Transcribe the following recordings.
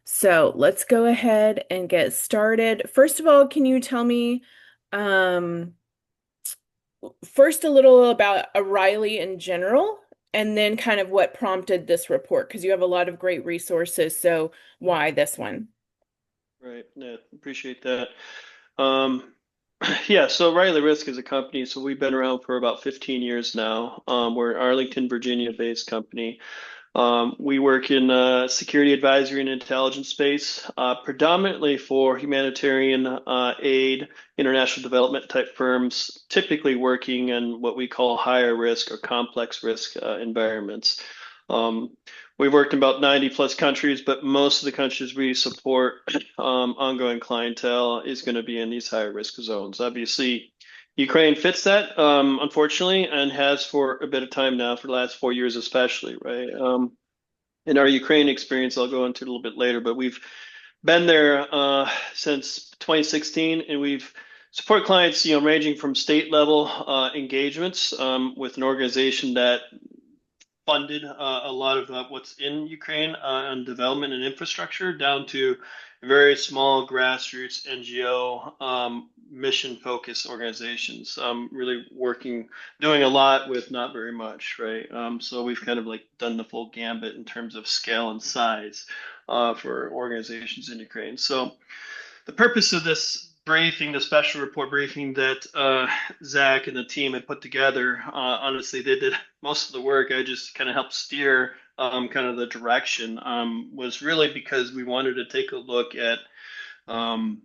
So let's go ahead and get started. First of all, can you tell me um, first a little about O'Reilly in general, and then kind of what prompted this report? Because you have a lot of great resources. So why this one? Right. Yeah, appreciate that. Um, yeah, so Riley Risk is a company, so we've been around for about 15 years now. We're an Arlington, Virginia-based company. We work in security advisory and intelligence space, predominantly for humanitarian aid, international development type firms, typically working in what we call higher risk or complex risk environments. Um, we've worked in about 90 plus countries, but most of the countries we support ongoing clientele is going to be in these higher risk zones. Obviously, Ukraine fits that, unfortunately, and has for a bit of time now, for the last 4 years especially, right? In our Ukraine experience, I'll go into it a little bit later, but we've been there since 2016, and we've support clients, ranging from state level engagements with an organization that funded a lot of what's in Ukraine on development and infrastructure, down to very small grassroots NGO mission focused organizations, really working, doing a lot with not very much, right? So we've kind of like done the full gambit in terms of scale and size for organizations in Ukraine. So the purpose of this briefing, the special report briefing that Zach and the team had put together, honestly, they did most of the work. I just kind of helped steer kind of the direction, was really because we wanted to take a look at um,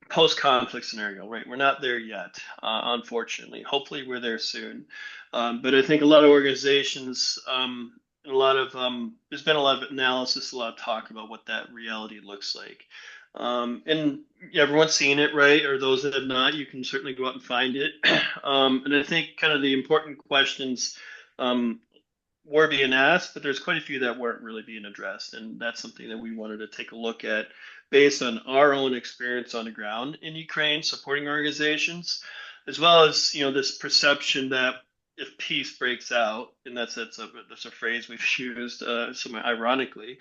post-conflict scenario, right? We're not there yet, unfortunately. Hopefully, we're there soon. But I think a lot of organizations, there's been a lot of analysis, a lot of talk about what that reality looks like. And yeah, everyone's seen it, right? Or those that have not, you can certainly go out and find it. And I think kind of the important questions um, were being asked, but there's quite a few that weren't really being addressed. And that's something that we wanted to take a look at based on our own experience on the ground in Ukraine, supporting organizations, as well as, this perception that if peace breaks out, and that's a phrase we've used somewhat ironically,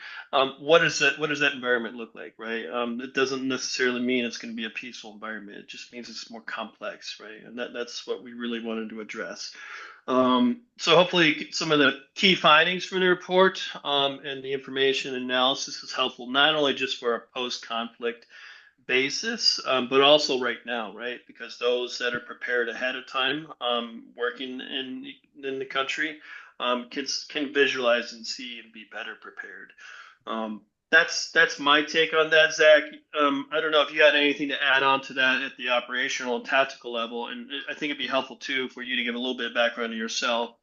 what does that environment look like, right? It doesn't necessarily mean it's going to be a peaceful environment. It just means it's more complex, right? And that's what we really wanted to address. So hopefully some of the key findings from the report and the information analysis is helpful, not only just for a post-conflict basis, but also right now, right? Because those that are prepared ahead of time, working in the country, can visualize and see and be better prepared. That's my take on that, Zach. I don't know if you had anything to add on to that at the operational and tactical level, and I think it'd be helpful too for you to give a little bit of background on yourself,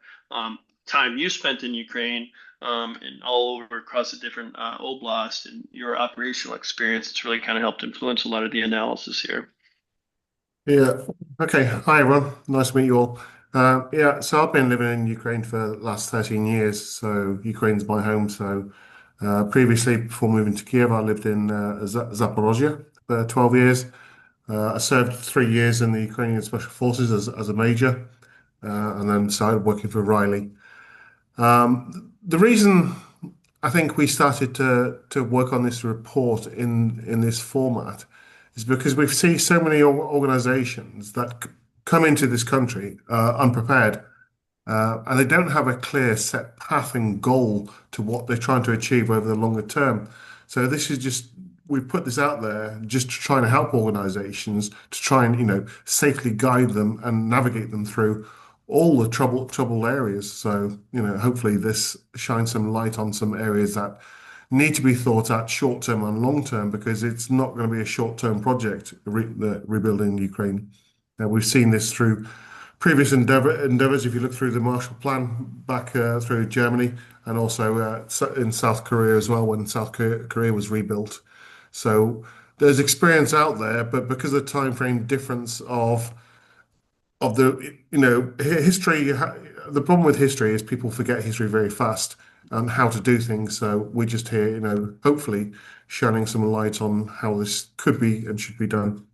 time you spent in Ukraine, and all over across the different oblast, and your operational experience. It's really kind of helped influence a lot of the analysis here. Yeah. Okay. Hi, everyone. Nice to meet you all. Yeah. So I've been living in Ukraine for the last 13 years. So Ukraine's my home. So previously, before moving to Kiev, I lived in Zaporozhye for 12 years. I served 3 years in the Ukrainian Special Forces as a major, and then started working for Riley. The reason I think we started to work on this report in this format is because we see so many organizations that come into this country unprepared, and they don't have a clear set path and goal to what they're trying to achieve over the longer term. So this is just we've put this out there just to try and help organizations to try and safely guide them and navigate them through all the trouble areas. So hopefully this shines some light on some areas that need to be thought at short term and long term, because it's not going to be a short term project, the rebuilding Ukraine. We've seen this through previous endeavors. If you look through the Marshall Plan back through Germany, and also in South Korea as well, when South Korea was rebuilt. So there's experience out there, but because of the time frame difference of the history, the problem with history is people forget history very fast and how to do things. So we're just here, hopefully shining some light on how this could be and should be done.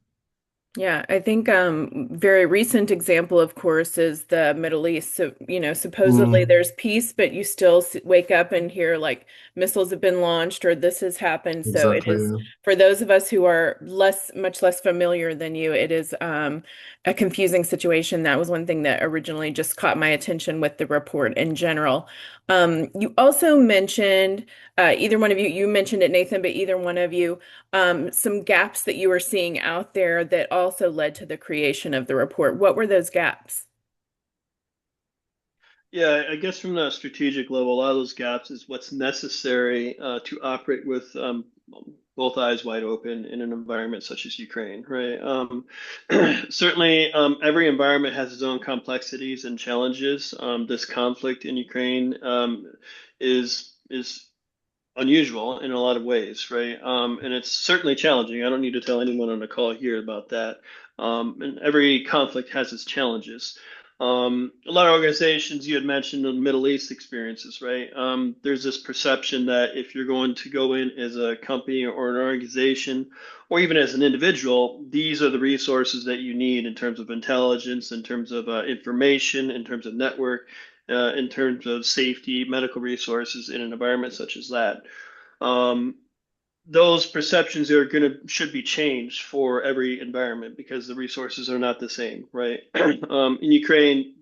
Yeah, I think very recent example, of course, is the Middle East. So, supposedly Mm, there's peace, but you still wake up and hear like missiles have been launched or this has happened. So it exactly. is Yeah. for those of us who are much less familiar than you, it is a confusing situation. That was one thing that originally just caught my attention with the report in general. You also mentioned, either one of you mentioned it, Nathan, but either one of you some gaps that you were seeing out there that also led to the creation of the report. What were those gaps? Yeah, I guess from the strategic level, a lot of those gaps is what's necessary to operate with both eyes wide open in an environment such as Ukraine, right? Certainly, every environment has its own complexities and challenges. This conflict in Ukraine is unusual in a lot of ways, right? And it's certainly challenging. I don't need to tell anyone on the call here about that. And every conflict has its challenges. A lot of organizations you had mentioned the Middle East experiences, right? There's this perception that if you're going to go in as a company or an organization, or even as an individual, these are the resources that you need in terms of intelligence, in terms of information, in terms of network, in terms of safety, medical resources in an environment such as that. Um, those perceptions are going to should be changed for every environment because the resources are not the same, right? In Ukraine,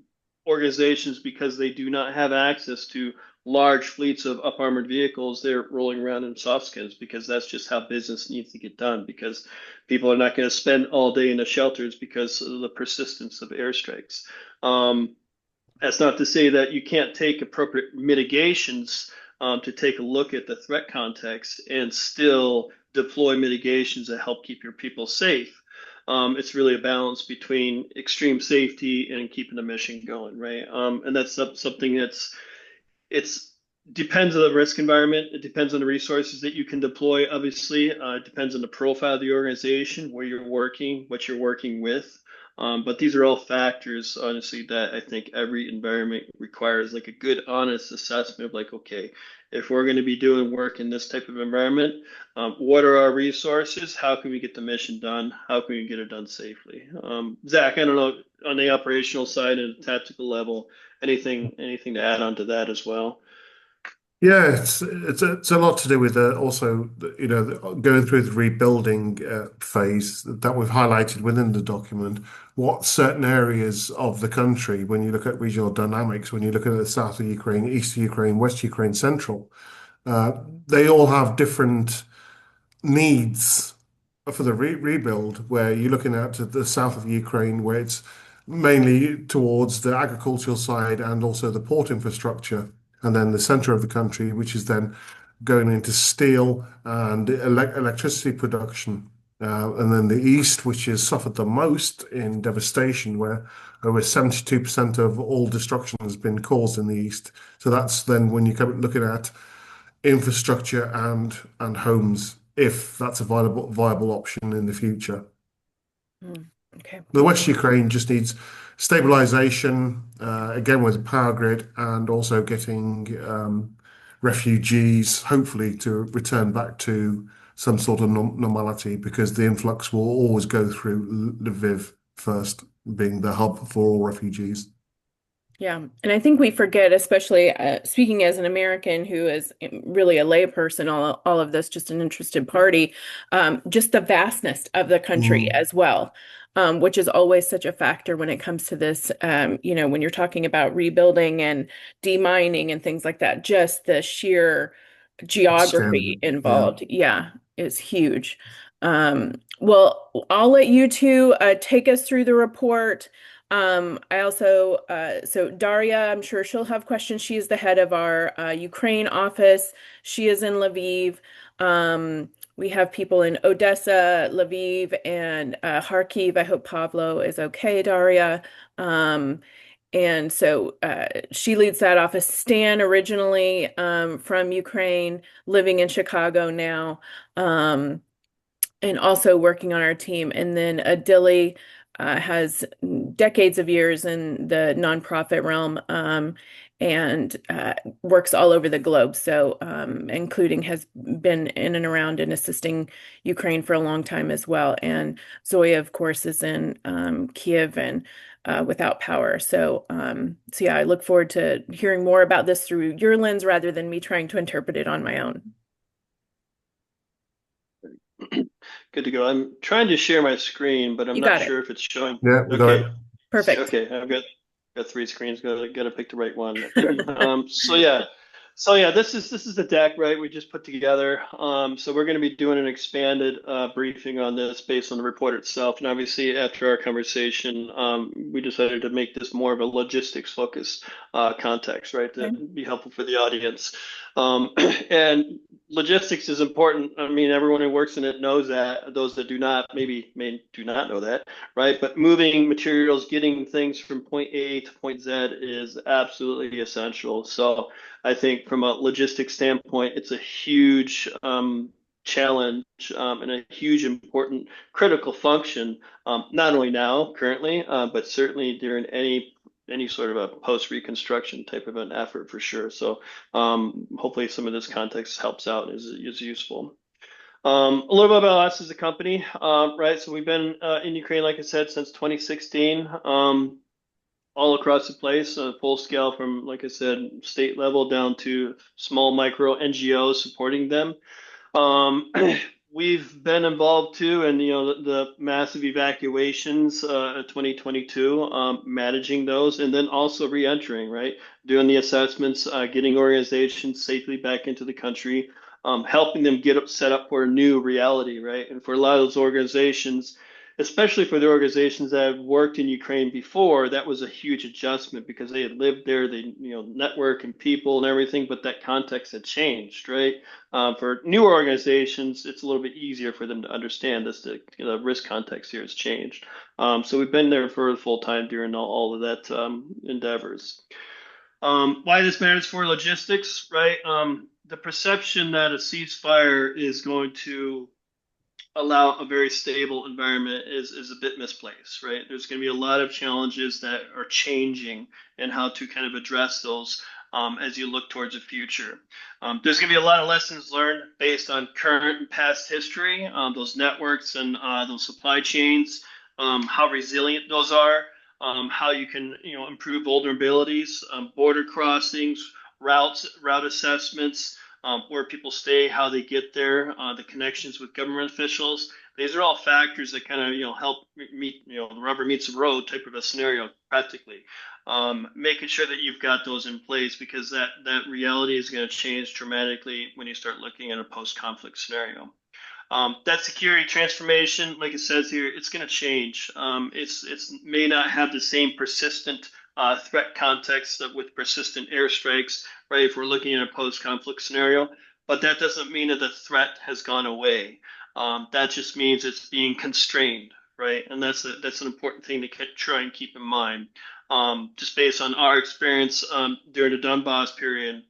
organizations, because they do not have access to large fleets of up armored vehicles, they're rolling around in soft skins because that's just how business needs to get done because people are not going to spend all day in the shelters because of the persistence of airstrikes. Um, that's not to say that you can't take appropriate mitigations to take a look at the threat context and still deploy mitigations that help keep your people safe. It's really a balance between extreme safety and keeping the mission going, right? And that's something it's depends on the risk environment. It depends on the resources that you can deploy. Obviously, it depends on the profile of the organization, where you're working, what you're working with. But these are all factors, honestly, that I think every environment requires like a good, honest assessment of like, okay, if we're going to be doing work in this type of environment, what are our resources? How can we get the mission done? How can we get it done safely? Zach, I don't know on the operational side and tactical level, anything to add on to that as well? Yeah, it's a lot to do with also going through the rebuilding phase that we've highlighted within the document. What certain areas of the country, when you look at regional dynamics, when you look at the south of Ukraine, east of Ukraine, west Ukraine, central, uh, they all have different needs for the rebuild, where you're looking at the south of Ukraine, where it's mainly towards the agricultural side and also the port infrastructure, and then the center of the country, which is then going into steel and electricity production. And then the east, which has suffered the most in devastation, where over 72% of all destruction has been caused in the east. So that's then when you come looking at infrastructure and homes, if that's a viable option in the future. Hmm. Okay. The West Ukraine just needs stabilization, again with the power grid, and also getting refugees, hopefully, to return back to some sort of normality, because the influx will always go through Lviv first, being the hub for all refugees. Yeah, and I think we forget, especially speaking as an American who is really a layperson, all of this just an interested party, just the vastness of the country Mm, as well, which is always such a factor when it comes to this. When you're talking about rebuilding and demining and things like that, just the sheer scale, geography yeah. involved, yeah, is huge. Well, I'll let you two take us through the report. I also, so Daria, I'm sure she'll have questions. She is the head of our Ukraine office. She is in Lviv. We have people in Odessa, Lviv, and Kharkiv. I hope Pavlo is okay, Daria. And so she leads that office. Stan, originally from Ukraine, living in Chicago now. And also working on our team. And then Adili, has decades of years in the nonprofit realm, and works all over the globe. So, including has been in and around and assisting Ukraine for a long time as well. And Zoya, of course, is in Kiev and without power. So yeah, I look forward to hearing more about this through your lens rather than me trying to interpret it on my own. Good to go. I'm trying to share my screen, but I'm You not got it. sure if it's showing. Yeah, we got Okay. it. Perfect. Okay, I've got three screens. Gotta pick the right one. So yeah, this is the deck, right? We just put together. So we're going to be doing an expanded briefing on this based on the report itself, and obviously after our conversation, we decided to make this more of a logistics focused context, right? To Okay. be helpful for the audience. Um, and logistics is important. I mean, everyone who works in it knows that. Those that do not, maybe may do not know that, right? But moving materials, getting things from point A to point Z is absolutely essential. So I think from a logistics standpoint, it's a huge challenge and a huge important critical function, not only now currently, but certainly during any sort of a post-reconstruction type of an effort for sure. So hopefully some of this context helps out and is useful. A little bit about us as a company, right? So we've been in Ukraine, like I said, since 2016, all across the place, full scale from, like I said, state level down to small micro NGOs supporting them. Um, we've been involved too in the massive evacuations 2022, managing those, and then also re-entering, right? Doing the assessments, getting organizations safely back into the country, helping them get set up for a new reality, right? And for a lot of those organizations, especially for the organizations that have worked in Ukraine before, that was a huge adjustment because they had lived there, they network and people and everything, but that context had changed, right? For new organizations, it's a little bit easier for them to understand this. The risk context here has changed. So we've been there for the full time during all of that endeavors. Why this matters for logistics, right? The perception that a ceasefire is going to allow a very stable environment is a bit misplaced, right? There's going to be a lot of challenges that are changing and how to kind of address those as you look towards the future. There's going to be a lot of lessons learned based on current and past history, those networks and those supply chains, how resilient those are, how you can improve vulnerabilities, border crossings, route assessments, where people stay, how they get there, the connections with government officials. These are all factors that kind of help meet the rubber meets the road type of a scenario practically. Making sure that you've got those in place because that reality is going to change dramatically when you start looking at a post-conflict scenario. That security transformation, like it says here, it's going to change. It's may not have the same persistent threat context with persistent airstrikes, right? If we're looking at a post-conflict scenario, but that doesn't mean that the threat has gone away. That just means it's being constrained, right? And that's an important thing to try and keep in mind. Just based on our experience during the Donbass period,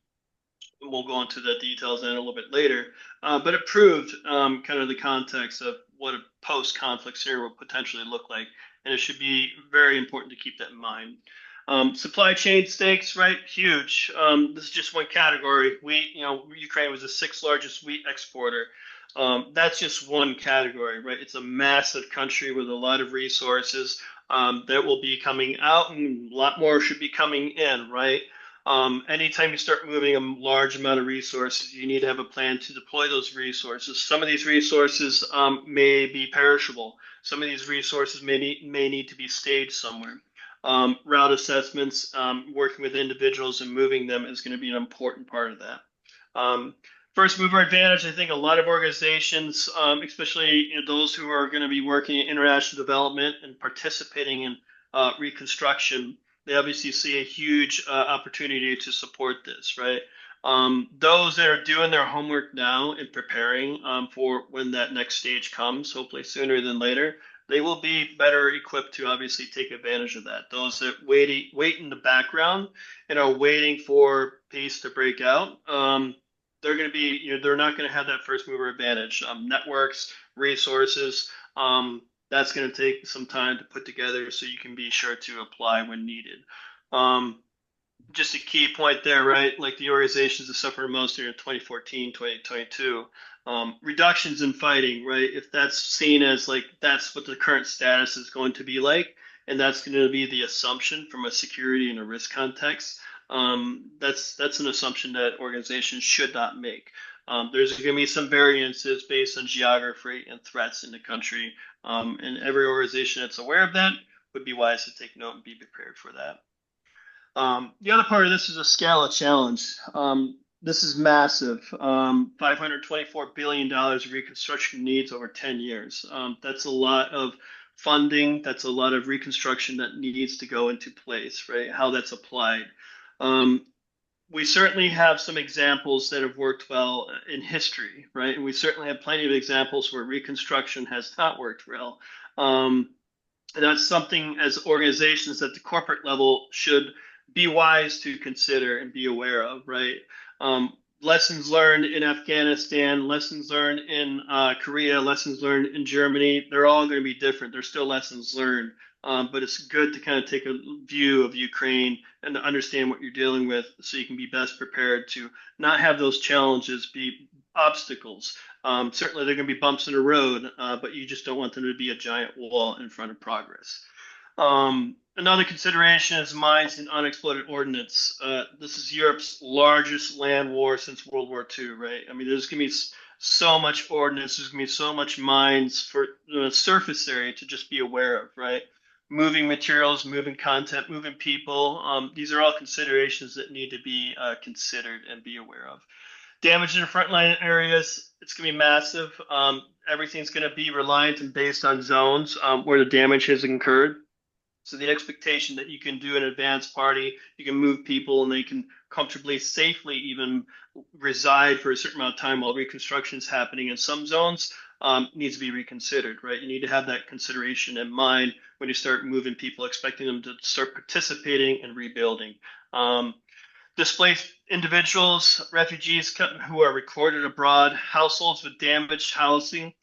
we'll go into the details in a little bit later, but it proved kind of the context of what a post-conflict scenario would potentially look like, and it should be very important to keep that in mind. Supply chain stakes, right? Huge. This is just one category. Ukraine was the sixth largest wheat exporter. That's just one category, right? It's a massive country with a lot of resources that will be coming out, and a lot more should be coming in, right? Anytime you start moving a large amount of resources, you need to have a plan to deploy those resources. Some of these resources may be perishable. Some of these resources may need to be staged somewhere. Route assessments, working with individuals and moving them is going to be an important part of that. First mover advantage, I think a lot of organizations, especially those who are going to be working in international development and participating in reconstruction, they obviously see a huge opportunity to support this, right? Those that are doing their homework now and preparing for when that next stage comes, hopefully sooner than later, they will be better equipped to obviously take advantage of that. Those that wait in the background and are waiting for peace to break out, they're going to be, they're not going to have that first mover advantage. Networks, resources, That's going to take some time to put together so you can be sure to apply when needed. Um, just a key point there, right? Like the organizations that suffered most during 2014, 2022, reductions in fighting, right? If that's seen as like that's what the current status is going to be like, and that's going to be the assumption from a security and a risk context, that's an assumption that organizations should not make. There's going to be some variances based on geography and threats in the country, and every organization that's aware of that would be wise to take note and be prepared for that. The other part of this is a scale challenge. This is massive. $524 billion of reconstruction needs over 10 years. That's a lot of funding. That's a lot of reconstruction that needs to go into place, right? How that's applied. Um, we certainly have some examples that have worked well in history, right? And we certainly have plenty of examples where reconstruction has not worked well. And that's something as organizations at the corporate level should be wise to consider and be aware of, right? Lessons learned in Afghanistan, lessons learned in Korea, lessons learned in Germany, they're all going to be different. They're still lessons learned. But it's good to kind of take a view of Ukraine and to understand what you're dealing with so you can be best prepared to not have those challenges be obstacles. Certainly, there are going to be bumps in the road, but you just don't want them to be a giant wall in front of progress. Another consideration is mines and unexploded ordnance. This is Europe's largest land war since World War II, right? I mean, there's going to be so much ordnance, there's going to be so much mines for the surface area to just be aware of, right? Moving materials, moving content, moving people. These are all considerations that need to be considered and be aware of. Damage in the frontline areas, it's going to be massive. Everything's going to be reliant and based on zones where the damage has occurred. So the expectation that you can do an advance party, you can move people, and they can comfortably, safely even reside for a certain amount of time while reconstruction is happening in some zones needs to be reconsidered, right? You need to have that consideration in mind when you start moving people, expecting them to start participating and rebuilding. Displaced individuals, refugees who are recorded abroad, households with damaged housing.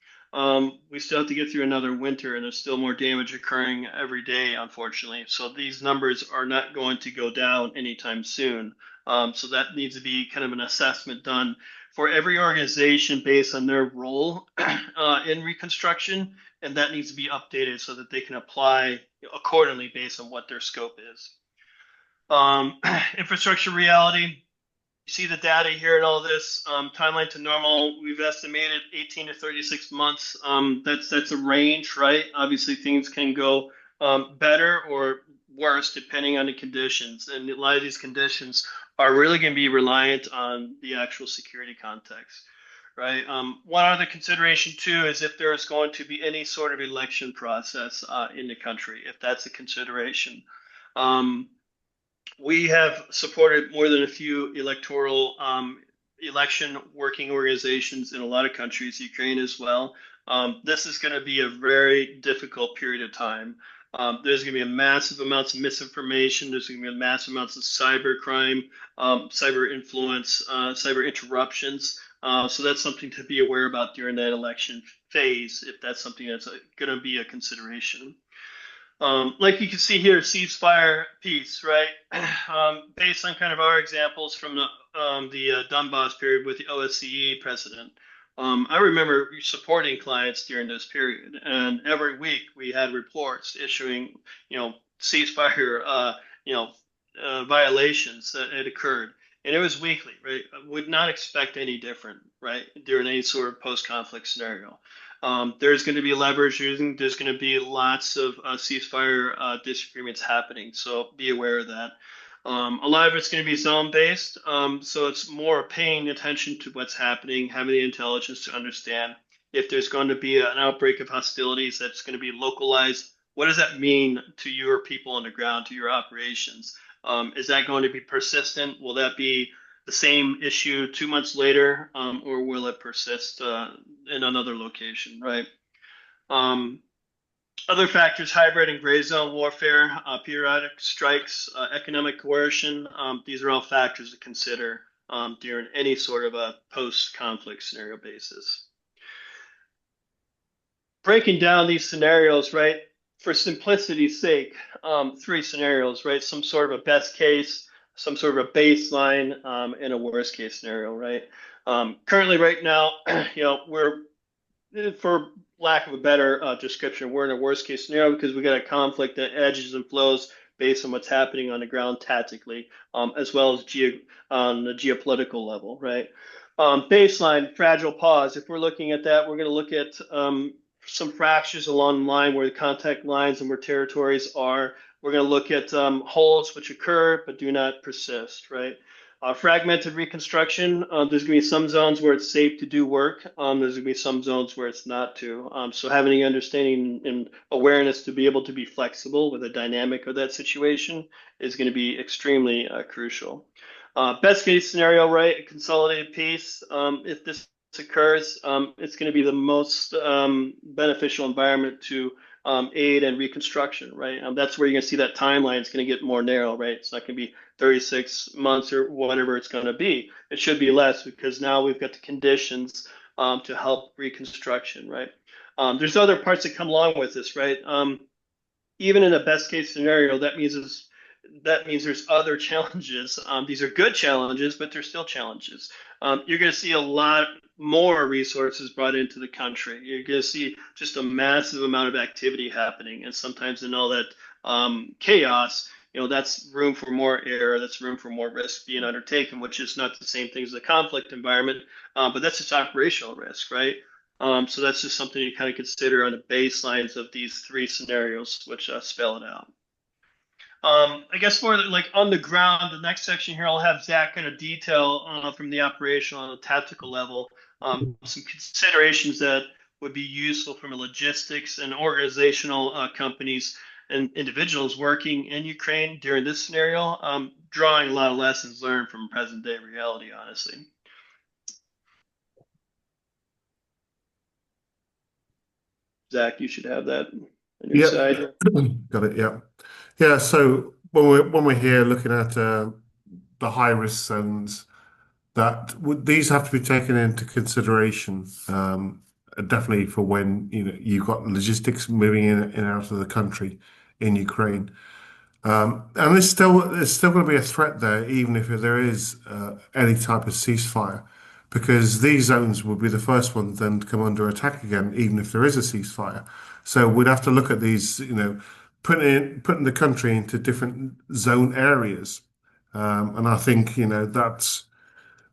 We still have to get through another winter, and there's still more damage occurring every day, unfortunately. So these numbers are not going to go down anytime soon. So that needs to be kind of an assessment done for every organization based on their role in reconstruction, and that needs to be updated so that they can apply accordingly based on what their scope is. Um, Infrastructure reality. You see the data here and all this. Timeline to normal, we've estimated 18 to 36 months. That's a range, right? Obviously, things can go better or worse depending on the conditions. And a lot of these conditions are really going to be reliant on the actual security context, right? One other consideration, too, is if there is going to be any sort of election process in the country, if that's a consideration. Um, we have supported more than a few electoral election working organizations in a lot of countries, Ukraine as well. This is going to be a very difficult period of time. There's going to be a massive amounts of misinformation. There's going to be massive amounts of cyber crime, cyber influence, cyber interruptions. So that's something to be aware about during that election phase, if that's something that's going to be a consideration. Like you can see here, ceasefire peace, right? Based on kind of our examples from the Donbass period with the OSCE president. I remember supporting clients during this period, and every week we had reports issuing, ceasefire, violations that had occurred, and it was weekly, right? I would not expect any different, right, during any sort of post-conflict scenario. There's going to be leverage using. There's going to be lots of ceasefire disagreements happening, so be aware of that. A lot of it's going to be zone based, so it's more paying attention to what's happening, having the intelligence to understand if there's going to be an outbreak of hostilities that's going to be localized. What does that mean to your people on the ground, to your operations? Is that going to be persistent? Will that be the same issue 2 months later, or will it persist in another location, right? Um, Other factors, hybrid and gray zone warfare, periodic strikes, economic coercion, these are all factors to consider during any sort of a post-conflict scenario basis. breaking down these scenarios, right? For simplicity's sake, three scenarios, right? Some sort of a best case, some sort of a baseline, and a worst case scenario, right? Currently, right now, we're for lack of a better description, we're in a worst case scenario because we got a conflict that edges and flows based on what's happening on the ground tactically, as well as on the geopolitical level, right? Baseline, fragile pause. If we're looking at that, we're going to look at some fractures along the line where the contact lines and where territories are. We're going to look at holes which occur but do not persist, right? Fragmented reconstruction, there's going to be some zones where it's safe to do work. There's going to be some zones where it's not to. So having an understanding and awareness to be able to be flexible with the dynamic of that situation is going to be extremely crucial. Best case scenario, right? A consolidated piece. If this occurs, it's going to be the most beneficial environment to aid and reconstruction, right? That's where you're going to see that timeline is going to get more narrow, right? It's not going to be 36 months or whatever it's going to be. It should be less because now we've got the conditions to help reconstruction, right? There's other parts that come along with this, right? Even in a best case scenario, that means there's other challenges. These are good challenges, but they're still challenges. You're going to see a lot more resources brought into the country. You're going to see just a massive amount of activity happening, and sometimes in all that chaos, that's room for more error. That's room for more risk being undertaken, which is not the same thing as a conflict environment, but that's just operational risk, right? So that's just something to kind of consider on the baselines of these three scenarios, which spell it out. I guess for like on the ground, the next section here, I'll have Zach kind of detail from the operational and the tactical level, some considerations that would be useful from a logistics and organizational companies and individuals working in Ukraine during this scenario, drawing a lot of lessons learned from present day reality, honestly. Zach, you should have that on your Yep, side. got it. Yeah, yeah. So when we're here looking at the high risk zones, these have to be taken into consideration. Definitely for when you've got logistics moving in and out of the country in Ukraine. And there's still going to be a threat there, even if there is any type of ceasefire, because these zones will be the first ones then to come under attack again, even if there is a ceasefire. So we'd have to look at these, putting the country into different zone areas. And I think,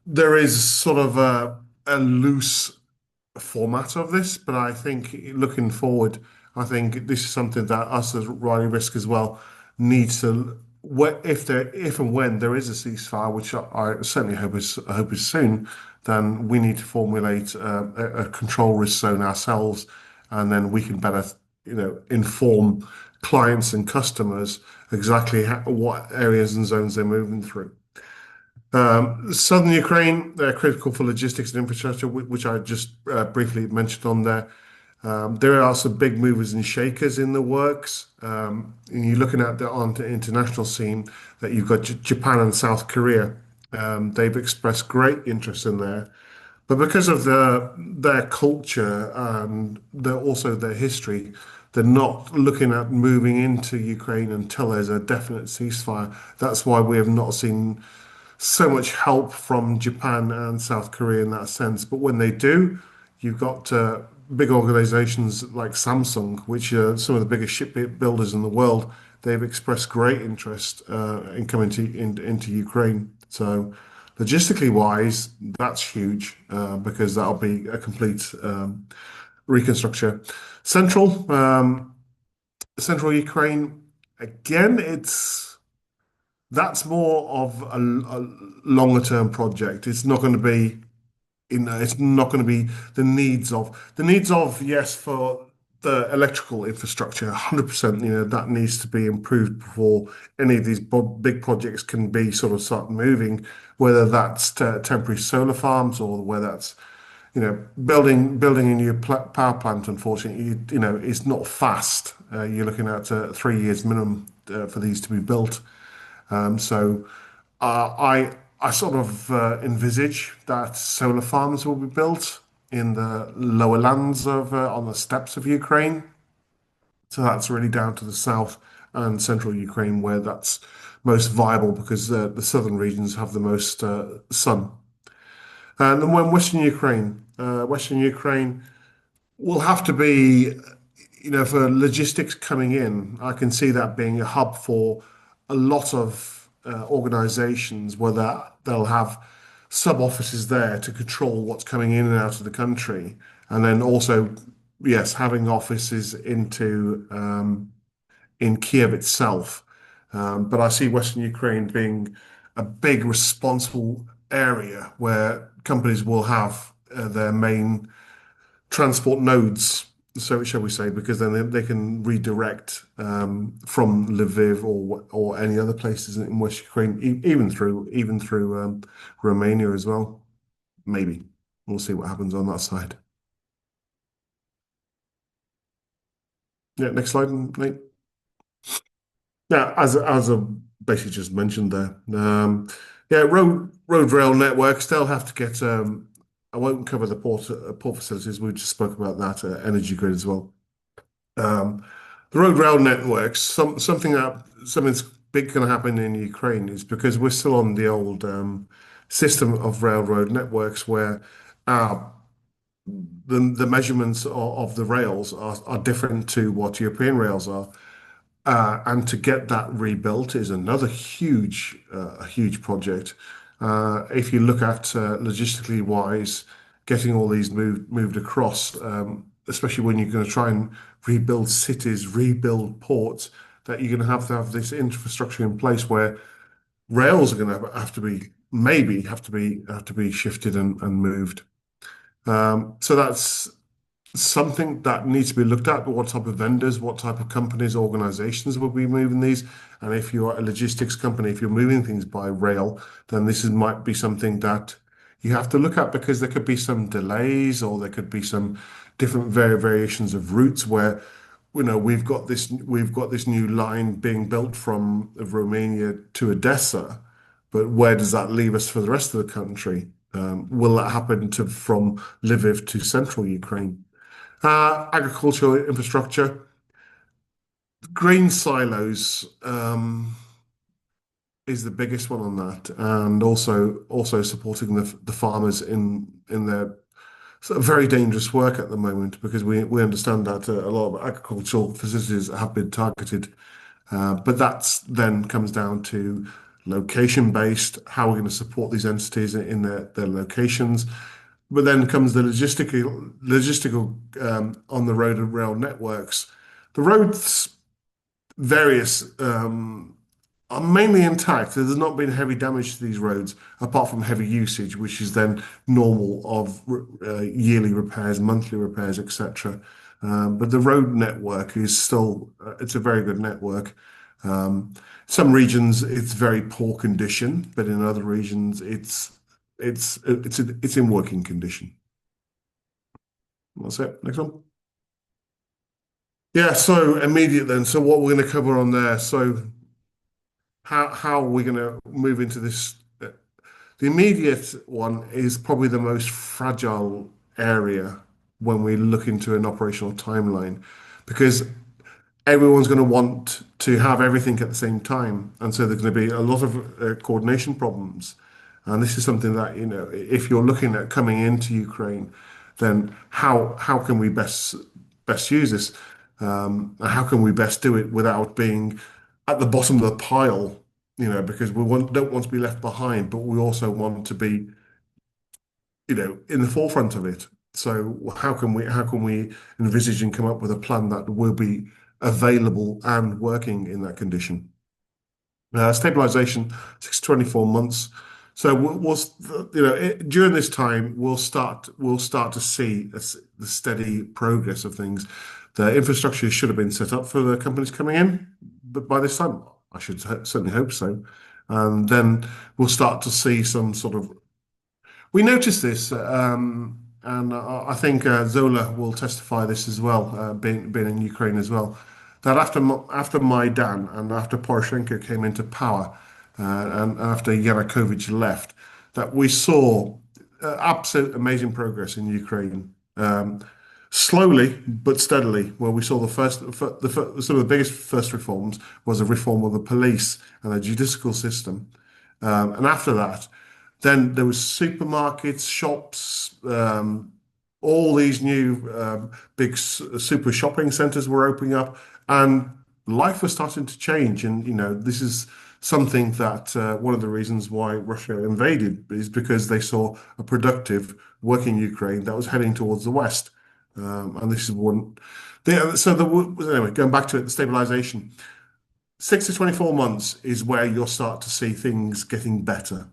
there is sort of a loose format of this, but I think looking forward, I think this is something that us as Riley Risk as well needs to, if and when there is a ceasefire, which I certainly hope is soon, then we need to formulate a control risk zone ourselves, and then we can better, inform clients and customers exactly what areas and zones they're moving through. Southern Ukraine, they're critical for logistics and infrastructure, which I just briefly mentioned on there. There are some big movers and shakers in the works. And you're looking at on the international scene that you've got Japan and South Korea. They've expressed great interest in there. But because of their culture and also their history, they're not looking at moving into Ukraine until there's a definite ceasefire. That's why we have not seen so much help from Japan and South Korea in that sense. But when they do, you've got big organizations like Samsung, which are some of the biggest shipbuilders in the world. They've expressed great interest in coming into Ukraine. So logistically wise, that's huge because that'll be a complete reconstruction. Central Ukraine, again, that's more of a longer term project. It's not going to be, it's not going to be the needs of yes for the electrical infrastructure, 100%. That needs to be improved before any of these big projects can be sort of start moving. Whether that's temporary solar farms or whether that's building a new power plant. Unfortunately, it's not fast. You're looking at 3 years minimum for these to be built. So I sort of envisage that solar farms will be built in the lower lands of on the steppes of Ukraine. So that's really down to the south and central Ukraine where that's most viable because the southern regions have the most sun. And then when Western Ukraine will have to be, for logistics coming in, I can see that being a hub for a lot of organizations where they'll have sub offices there to control what's coming in and out of the country. And then also, yes, having offices in Kiev itself. But I see Western Ukraine being a big responsible area where companies will have their main transport nodes, so shall we say, because then they can redirect from Lviv or any other places in West Ukraine, even through Romania as well. Maybe we'll see what happens on that side. Yeah, next slide, Nate. Yeah, as I basically just mentioned there, yeah, road rail networks they'll have to get. I won't cover the port facilities. We just spoke about that energy grid as well. Um, the road rail networks, something's big going to happen in Ukraine is because we're still on the old system of railroad networks where uh, the measurements of the rails are different to what European rails are. And to get that rebuilt is another a huge project. If you look at logistically wise, getting all these moved across, especially when you're going to try and rebuild cities, rebuild ports, that you're going to have this infrastructure in place where rails are going to have to be maybe have to be shifted and moved. So that's something that needs to be looked at. What type of vendors, what type of companies, organizations will be moving these? And if you're a logistics company, if you're moving things by rail, then might be something that you have to look at because there could be some delays or there could be some different variations of routes where, we've got this new line being built from Romania to Odessa, but where does that leave us for the rest of the country? Will that happen from Lviv to central Ukraine? Agricultural infrastructure, grain silos is the biggest one on that, and also supporting the farmers in their sort of very dangerous work at the moment because we understand that a lot of agricultural facilities have been targeted, but that's then comes down to location based, how we're going to support these entities in their locations. But then comes the logistical on the road and rail networks. The roads, various, are mainly intact. There's not been heavy damage to these roads, apart from heavy usage, which is then normal of yearly repairs, monthly repairs, etc. But the road network is still, it's a very good network. Um, some regions it's very poor condition, but in other regions it's in working condition. That's it. Next one. Yeah, so immediate then. So what we're going to cover on there. So how are we going to move into this? The immediate one is probably the most fragile area when we look into an operational timeline because everyone's going to want to have everything at the same time. And so there's going to be a lot of coordination problems. And this is something that, if you're looking at coming into Ukraine, then how can we best use this? How can we best do it without being at the bottom of the pile? Because don't want to be left behind, but we also want to be, in the forefront of it. So how can we envisage and come up with a plan that will be available and working in that condition? Stabilization, 6 to 24 months. So during this time, we'll start to see the steady progress of things. The infrastructure should have been set up for the companies coming in, but by this time, I should certainly hope so. And then we'll start to see some sort of. We noticed this, and I think Zola will testify this as well, being in Ukraine as well, that after Maidan and after Poroshenko came into power, and after Yanukovych left, that we saw absolute amazing progress in Ukraine. Slowly but steadily, where we saw some of the biggest first reforms was a reform of the police and the judicial system. And after that, then there was supermarkets, shops, all these new big super shopping centers were opening up, and life was starting to change. And this is something that one of the reasons why Russia invaded is because they saw a productive working Ukraine that was heading towards the West. And this is one. Anyway, going back to it, the stabilization. 6 to 24 months is where you'll start to see things getting better.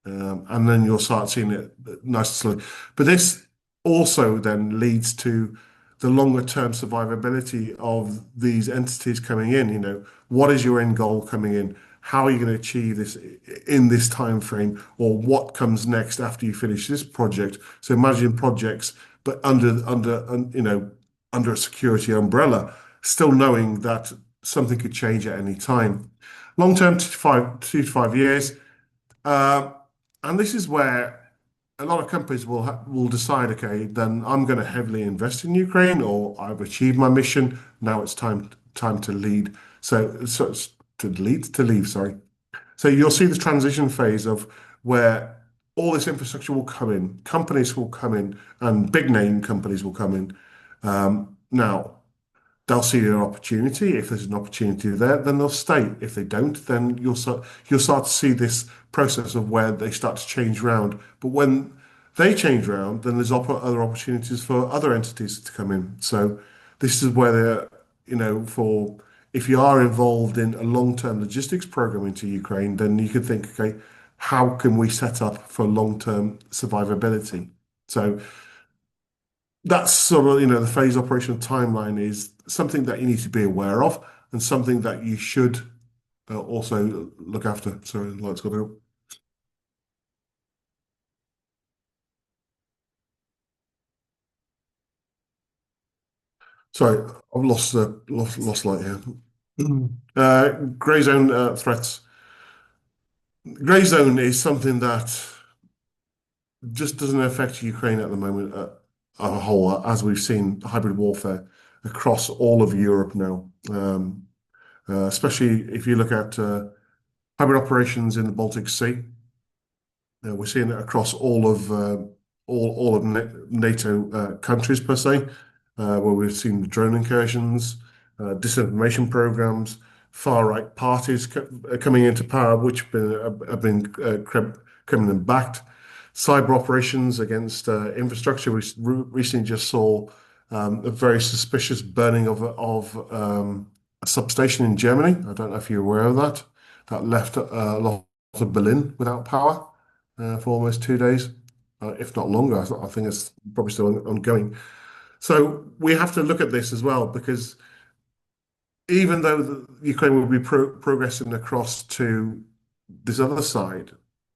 And then you'll start seeing it nice and slowly. But this also then leads to the longer term survivability of these entities coming in. What is your end goal coming in? How are you going to achieve this in this time frame, or what comes next after you finish this project? So imagine projects, but under a security umbrella, still knowing that something could change at any time. Long term, 2 to 5 years. Uh, and this is where a lot of companies will decide, okay, then I'm going to heavily invest in Ukraine, or I've achieved my mission. Now it's time to lead. So it's to leave. Sorry. So you'll see the transition phase of where all this infrastructure will come in, companies will come in, and big name companies will come in. Now they'll see an opportunity. If there's an opportunity there, then they'll stay. If they don't, then you'll start to see this process of where they start to change around. But when they change around, then there's other opportunities for other entities to come in. So this is where for if you are involved in a long-term logistics program into Ukraine, then you could think, okay, how can we set up for long-term survivability? So that's sort of, the phase operational timeline is something that you need to be aware of and something that you should also look after. Sorry, the light's got out. Sorry, I've lost light here. Grey zone threats. Grey zone is something that just doesn't affect Ukraine at the moment a whole, as we've seen hybrid warfare across all of Europe now. Especially if you look at hybrid operations in the Baltic Sea. We're seeing it across all of NATO countries per se, where we've seen drone incursions, disinformation programs, far right parties coming into power, which have been Kremlin backed, cyber operations against infrastructure. We recently just saw a very suspicious burning of a substation in Germany. I don't know if you're aware of that. That left a lot of Berlin without power for almost 2 days, if not longer. I think it's probably still ongoing. So we have to look at this as well, because even though Ukraine will be progressing across to this other side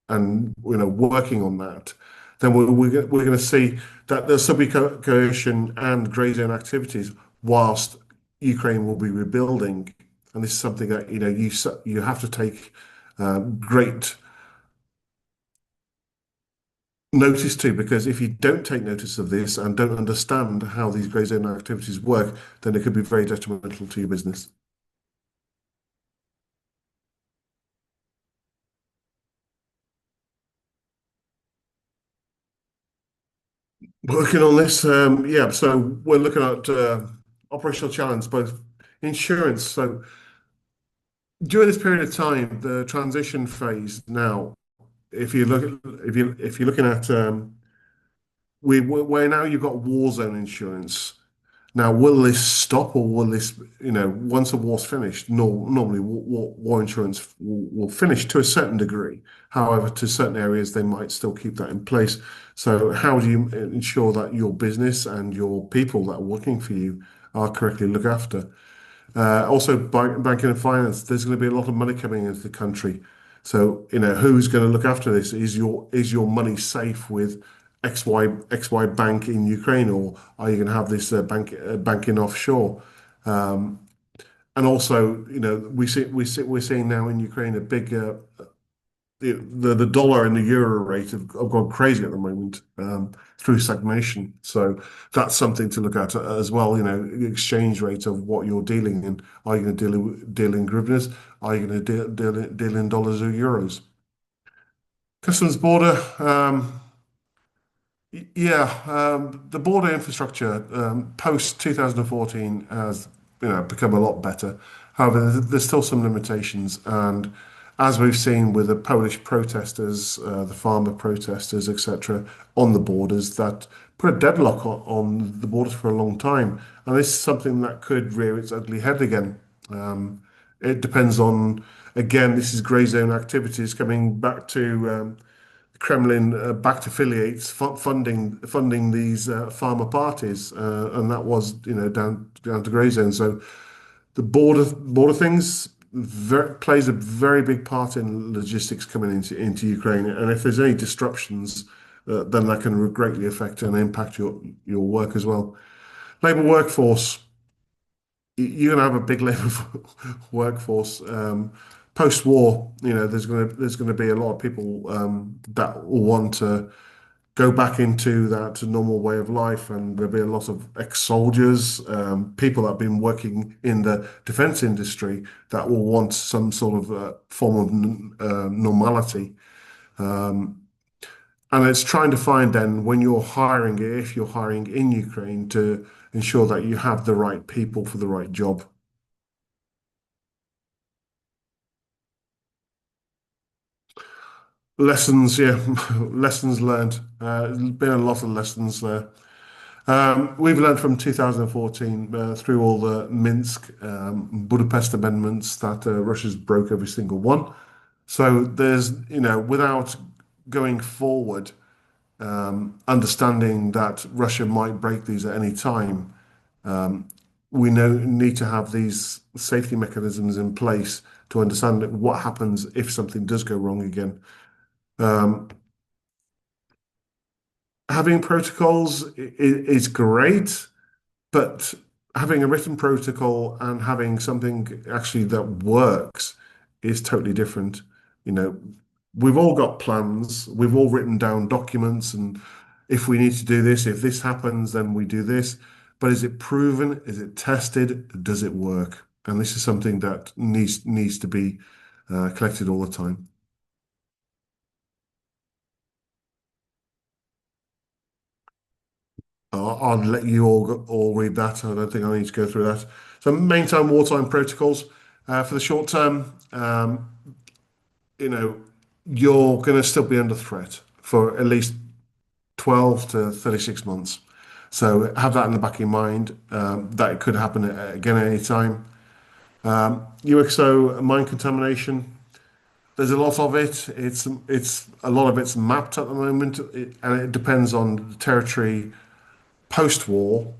and working on that, then we're going to see that there's still be coercion and grey zone activities whilst Ukraine will be rebuilding. And this is something that you have to take great notice to, because if you don't take notice of this and don't understand how these grey zone activities work, then it could be very detrimental to your business. Working on this, yeah. So we're looking at operational challenge, both insurance. So during this period of time, the transition phase now, if you look at if you're looking at where now you've got war zone insurance. Now, will this stop, or will this, once the war's finished, normally war insurance will finish to a certain degree. However, to certain areas, they might still keep that in place. So, how do you ensure that your business and your people that are working for you are correctly looked after? Also, banking and finance, there's going to be a lot of money coming into the country. So, who's going to look after this? Is your money safe with XY bank in Ukraine, or are you going to have this banking offshore? And also, we're seeing now in Ukraine a big the dollar and the euro rate have gone crazy at the moment through stagnation. So that's something to look at as well. You know, the exchange rate of what you're dealing in. Are you going to deal in hryvnias? Are you going to deal in dollars or euros? Customs border. Yeah, the border infrastructure post 2014 has, become a lot better. However, there's still some limitations, and as we've seen with the Polish protesters, the farmer protesters, etc., on the borders, that put a deadlock on the borders for a long time, and this is something that could rear its ugly head again. It depends on, again, this is grey zone activities coming back to. Kremlin backed affiliates funding these farmer parties, and that was down to grey zone. So the border things plays a very big part in logistics coming into Ukraine, and if there's any disruptions, then that can greatly affect and impact your work as well. Labour workforce, you're going to have a big labour workforce. Post-war, there's going to be a lot of people that will want to go back into that normal way of life, and there'll be a lot of ex-soldiers, people that have been working in the defense industry that will want some sort of form of normality. And it's trying to find then when you're hiring, if you're hiring in Ukraine, to ensure that you have the right people for the right job. Lessons, yeah, lessons learned. There's been a lot of lessons there. We've learned from 2014 through all the Minsk, Budapest amendments that Russia's broke every single one. So there's, without going forward, understanding that Russia might break these at any time, we need to have these safety mechanisms in place to understand what happens if something does go wrong again. Um, Having protocols is great. But having a written protocol and having something actually that works is totally different. You know, we've all got plans, we've all written down documents, and if we need to do this, if this happens, then we do this. But is it proven? Is it tested? Does it work? And this is something that needs to be collected all the time. I'll let you all read that. I don't think I need to go through that. So, maritime wartime protocols for the short term. You know, you're going to still be under threat for at least 12 to 36 months. So have that in the back of your mind that it could happen again at any time. UXO mine contamination. There's a lot of it. It's a lot of it's mapped at the moment, and it depends on the territory post-war.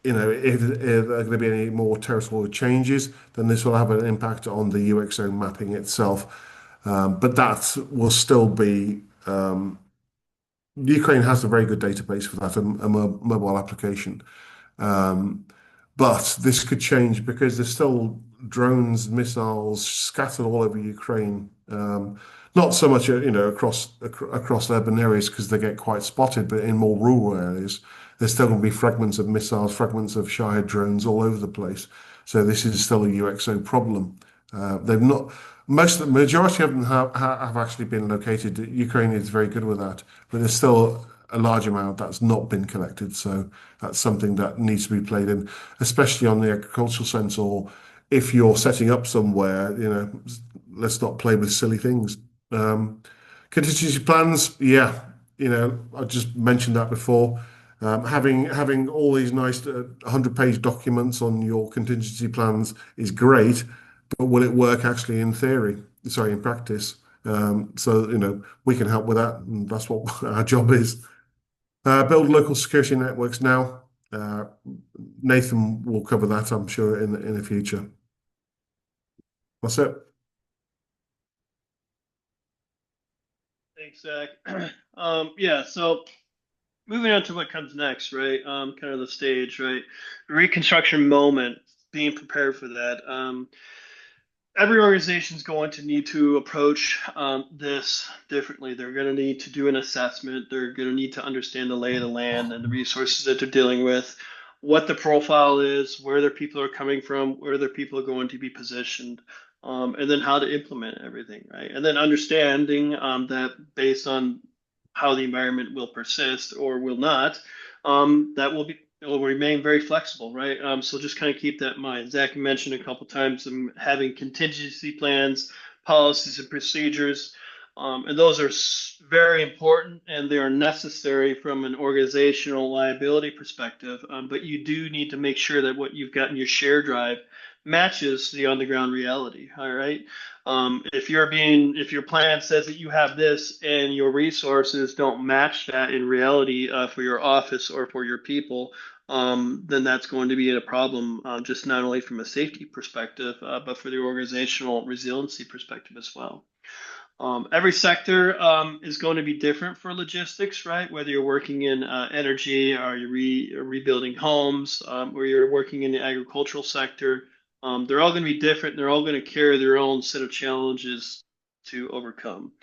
If there are going to be any more territorial changes, then this will have an impact on the UXO mapping itself. But that will still be, Ukraine has a very good database for that, a mobile application. Um, but this could change because there's still drones, missiles scattered all over Ukraine. Not so much, across urban areas because they get quite spotted, but in more rural areas, there's still going to be fragments of missiles, fragments of Shahed drones all over the place. So this is still a UXO problem. They've not. The majority of them have actually been located. Ukraine is very good with that, but there's still a large amount that's not been collected. So that's something that needs to be played in, especially on the agricultural sense, or if you're setting up somewhere, let's not play with silly things. Um, Contingency plans, yeah, I just mentioned that before. Having all these nice 100-page documents on your contingency plans is great, but will it work actually in theory? Sorry, in practice? So we can help with that, and that's what our job is. Build local security networks now. Uh, Nathan will cover that, I'm sure, in the future. That's it. Thanks, Zach. Yeah, so moving on to what comes next, right? Kind of the stage, right? The reconstruction moment, being prepared for that. every organization is going to need to approach this differently. They're going to need to do an assessment. They're going to need to understand the lay of the land and the resources that they're dealing with, what the profile is, where their people are coming from, where their people are going to be positioned, and then how to implement everything, right? And then understanding that based on how the environment will persist or will not, that will be it will remain very flexible, right? So just kind of keep that in mind. Zach mentioned a couple times having contingency plans, policies, and procedures, and those are very important and they are necessary from an organizational liability perspective. But you do need to make sure that what you've got in your share drive matches the on-the-ground reality. All right. If your plan says that you have this and your resources don't match that in reality for your office or for your people, then that's going to be a problem, just not only from a safety perspective, but for the organizational resiliency perspective as well. Every sector is going to be different for logistics, right? Whether you're working in energy or you're rebuilding homes, or you're working in the agricultural sector, they're all going to be different. They're all going to carry their own set of challenges to overcome.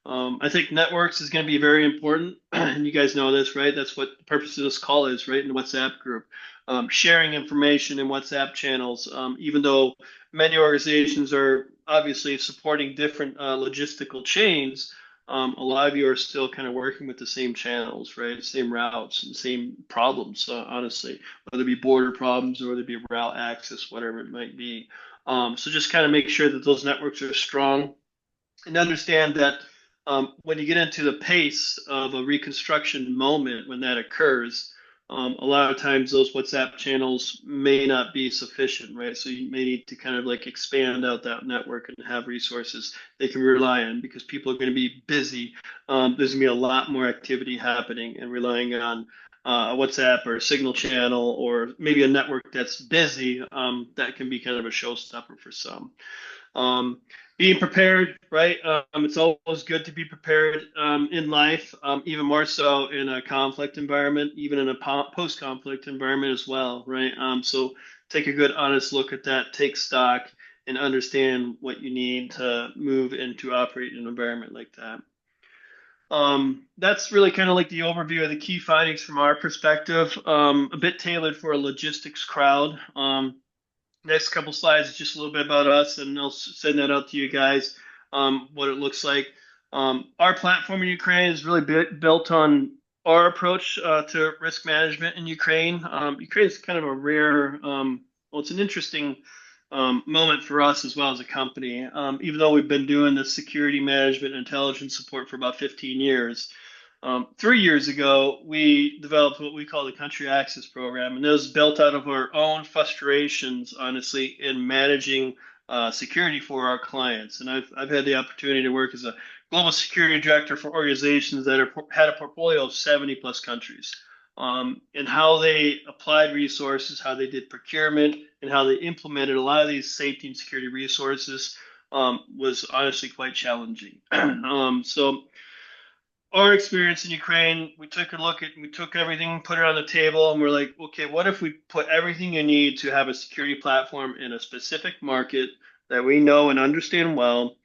I think networks is going to be very important, and you guys know this, right? That's what the purpose of this call is, right? In the WhatsApp group, sharing information in WhatsApp channels, even though many organizations are obviously supporting different logistical chains. A lot of you are still kind of working with the same channels, right? Same routes and same problems, honestly, whether it be border problems or whether it be route access, whatever it might be. So just kind of make sure that those networks are strong and understand that when you get into the pace of a reconstruction moment, when that occurs, a lot of times those WhatsApp channels may not be sufficient, right? So you may need to kind of like expand out that network and have resources they can rely on because people are going to be busy. There's going to be a lot more activity happening and relying on a WhatsApp or a Signal channel or maybe a network that's busy, that can be kind of a showstopper for some. Um, Being prepared, right? It's always good to be prepared in life, even more so in a conflict environment, even in a post-conflict environment as well, right? So take a good, honest look at that, take stock, and understand what you need to move and to operate in an environment like that. That's really kind of like the overview of the key findings from our perspective, a bit tailored for a logistics crowd. Next couple slides is just a little bit about us, and I'll send that out to you guys, what it looks like. Our platform in Ukraine is really built on our approach to risk management in Ukraine. Ukraine is kind of a rare, well, it's an interesting moment for us as well as a company. Even though we've been doing the security management and intelligence support for about 15 years, 3 years ago, we developed what we call the Country Access Program, and it was built out of our own frustrations, honestly, in managing security for our clients. And I've had the opportunity to work as a global security director for organizations that had a portfolio of 70 plus countries. And how they applied resources, how they did procurement, and how they implemented a lot of these safety and security resources was honestly quite challenging. So our experience in Ukraine, we took everything, put it on the table, and we're like, okay, what if we put everything you need to have a security platform in a specific market that we know and understand well,